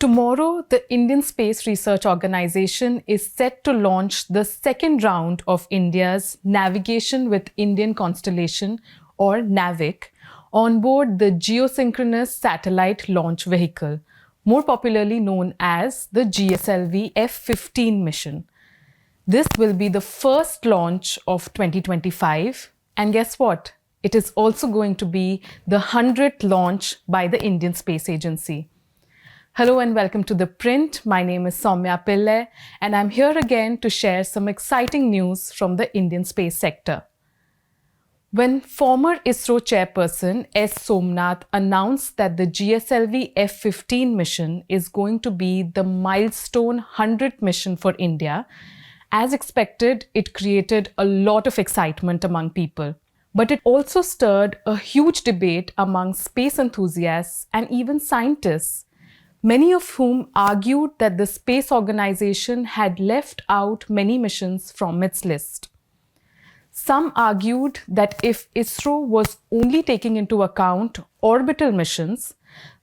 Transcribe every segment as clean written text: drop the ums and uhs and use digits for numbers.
Tomorrow, the Indian Space Research Organization is set to launch the second round of India's Navigation with Indian Constellation, or NavIC, on board the Geosynchronous Satellite Launch Vehicle, more popularly known as the GSLV F-15 mission. This will be the first launch of 2025, and guess what? It is also going to be the 100th launch by the Indian Space Agency. Hello and welcome to ThePrint. My name is Soumya Pillai and I'm here again to share some exciting news from the Indian space sector. When former ISRO chairperson S. Somnath announced that the GSLV F-15 mission is going to be the milestone 100th mission for India, as expected, it created a lot of excitement among people. But it also stirred a huge debate among space enthusiasts and even scientists, many of whom argued that the space organization had left out many missions from its list. Some argued that if ISRO was only taking into account orbital missions,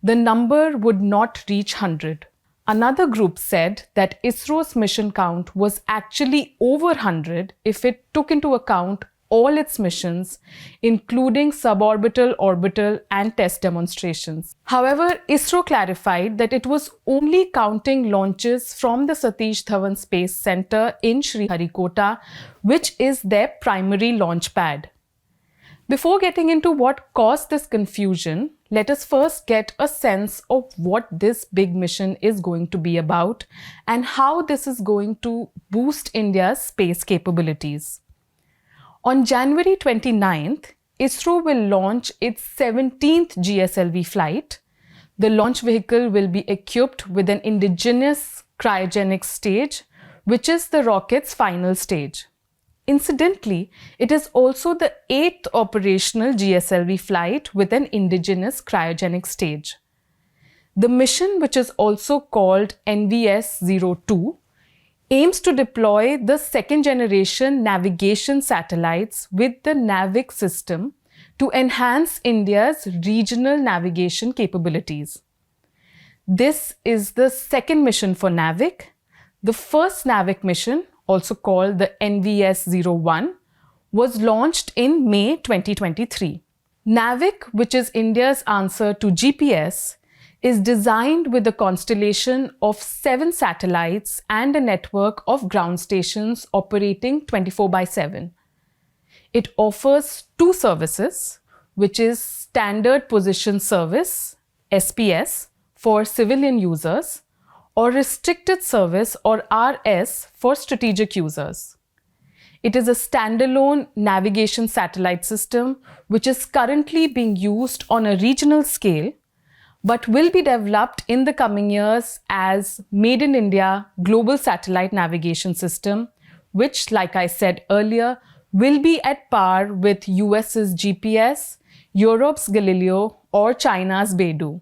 the number would not reach 100. Another group said that ISRO's mission count was actually over 100 if it took into account all its missions, including suborbital, orbital, and test demonstrations. However, ISRO clarified that it was only counting launches from the Satish Dhawan Space Center in Sriharikota, which is their primary launch pad. Before getting into what caused this confusion, let us first get a sense of what this big mission is going to be about and how this is going to boost India's space capabilities. On January 29th, ISRO will launch its 17th GSLV flight. The launch vehicle will be equipped with an indigenous cryogenic stage, which is the rocket's final stage. Incidentally, it is also the 8th operational GSLV flight with an indigenous cryogenic stage. The mission, which is also called NVS-02, aims to deploy the second-generation navigation satellites with the NavIC system to enhance India's regional navigation capabilities. This is the second mission for NavIC. The first NavIC mission, also called the NVS-01, was launched in May 2023. NavIC, which is India's answer to GPS, is designed with a constellation of 7 satellites and a network of ground stations operating 24/7. It offers 2 services, which is Standard Position Service, SPS, for civilian users, or Restricted Service, or RS, for strategic users. It is a standalone navigation satellite system which is currently being used on a regional scale, but will be developed in the coming years as Made in India Global Satellite Navigation System, which, like I said earlier, will be at par with US's GPS, Europe's Galileo, or China's Beidou.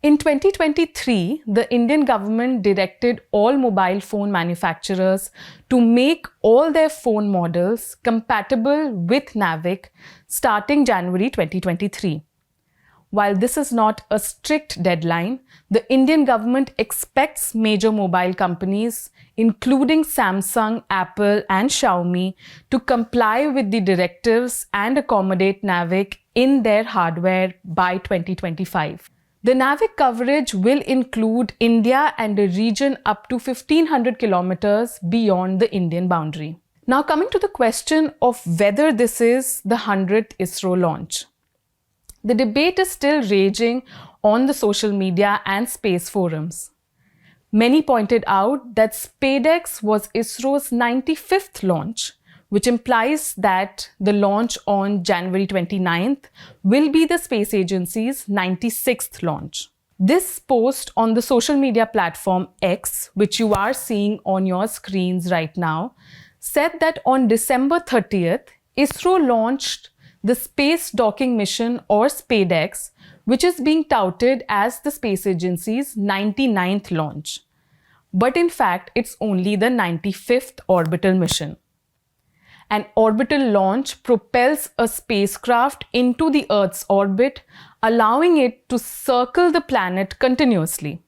In 2023, the Indian government directed all mobile phone manufacturers to make all their phone models compatible with NavIC starting January 2023. While this is not a strict deadline, the Indian government expects major mobile companies, including Samsung, Apple, and Xiaomi, to comply with the directives and accommodate NavIC in their hardware by 2025. The NavIC coverage will include India and a region up to 1,500 kilometers beyond the Indian boundary. Now, coming to the question of whether this is the 100th ISRO launch. The debate is still raging on the social media and space forums. Many pointed out that SpaceX was ISRO's 95th launch, which implies that the launch on January 29th will be the space agency's 96th launch. This post on the social media platform X, which you are seeing on your screens right now, said that on December 30th, ISRO launched the Space Docking Mission, or SpaceX, which is being touted as the space agency's 99th launch. But in fact, it's only the 95th orbital mission. An orbital launch propels a spacecraft into the Earth's orbit, allowing it to circle the planet continuously.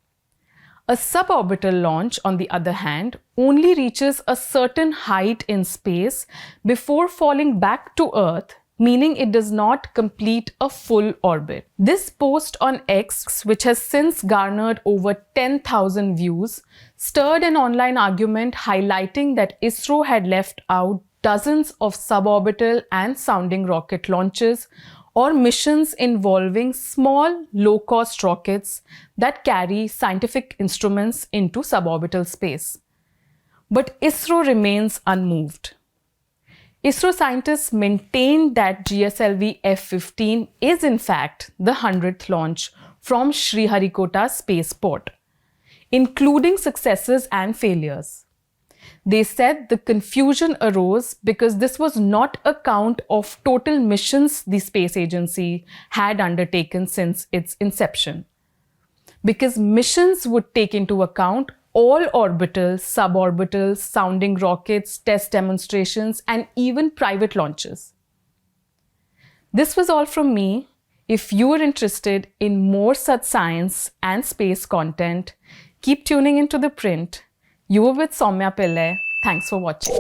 A suborbital launch, on the other hand, only reaches a certain height in space before falling back to Earth, meaning it does not complete a full orbit. This post on X, which has since garnered over 10,000 views, stirred an online argument highlighting that ISRO had left out dozens of suborbital and sounding rocket launches or missions involving small, low-cost rockets that carry scientific instruments into suborbital space. But ISRO remains unmoved. ISRO scientists maintain that GSLV F-15 is in fact the 100th launch from Sriharikota spaceport, including successes and failures. They said the confusion arose because this was not a count of total missions the space agency had undertaken since its inception. Because missions would take into account all orbital, suborbital, sounding rockets, test demonstrations, and even private launches. This was all from me. If you are interested in more such science and space content, keep tuning into The Print. You were with Soumya Pillai. Thanks for watching.